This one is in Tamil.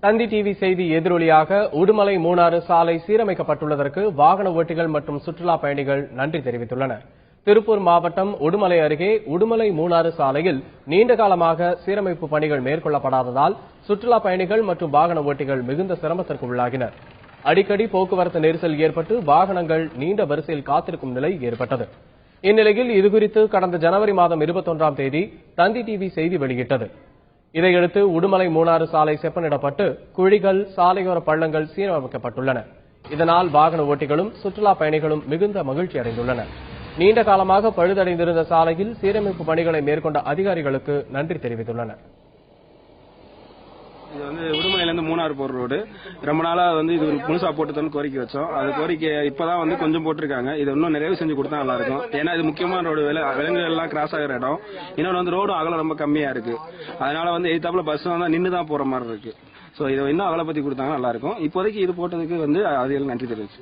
தந்தி டிவி செய்தி எதிரொலியாக உடுமலை மூணாறு சாலை சீரமைக்கப்பட்டுள்ளதற்கு வாகன ஓட்டிகள் மற்றும் சுற்றுலா பயணிகள் நன்றி தெரிவித்துள்ளனர். திருப்பூர் மாவட்டம் உடுமலை அருகே உடுமலை மூணாறு சாலையில் நீண்ட காலமாக சீரமைப்பு பணிகள் மேற்கொள்ளப்படாததால் சுற்றுலா பயணிகள் மற்றும் வாகன ஓட்டிகள் மிகுந்த சிரமத்திற்கு உள்ளாகினர். அடிக்கடி போக்குவரத்து நெரிசல் ஏற்பட்டு வாகனங்கள் நீண்ட வரிசையில் காத்திருக்கும் நிலை ஏற்பட்டது. இந்நிலையில் இதுகுறித்து கடந்த ஜனவரி மாதம் 21ஆம் தேதி தந்தி டிவி செய்தி வெளியிட்டது. இதையடுத்து உடுமலை மூணாறு சாலை செப்பனிடப்பட்டு குழிகள், சாலையோர பள்ளங்கள் சீரமைக்கப்பட்டுள்ளன. இதனால் வாகன ஓட்டிகளும் சுற்றுலா பயணிகளும் மிகுந்த மகிழ்ச்சி அடைந்துள்ளனர். நீண்ட காலமாக பழுதடைந்திருந்த சாலையில் சீரமைப்பு பணிகளை மேற்கொண்ட அதிகாரிகளுக்கு நன்றி தெரிவித்துள்ளனர். இது உடுமலையிலிருந்து மூணாறு போற ரோடு ரொம்ப நாளா இது முழுசா போட்டுத்தோன்னு கோரிக்கை வச்சோம். அது கோரிக்கை இப்பதான் கொஞ்சம் போட்டிருக்காங்க. இது இன்னும் நிறைவு செஞ்சு கொடுத்தா நல்லா இருக்கும். ஏன்னா இது முக்கியமான ரோடு, விலங்குகள் எல்லாம் கிராஸ் ஆகிற இடம். இன்னொன்று ரோடு அகலம் ரொம்ப கம்மியா இருக்கு. அதனால எதிர்த்தாப்புல பஸ் வந்தா நின்று தான் போற மாதிரி இருக்கு. சோ இதை இன்னும் அகலப்படுத்தி கொடுத்தாங்க நல்லா இருக்கும். இப்போதைக்கு இது போட்டதுக்கு அதிக நன்றி தெரிவிச்சு.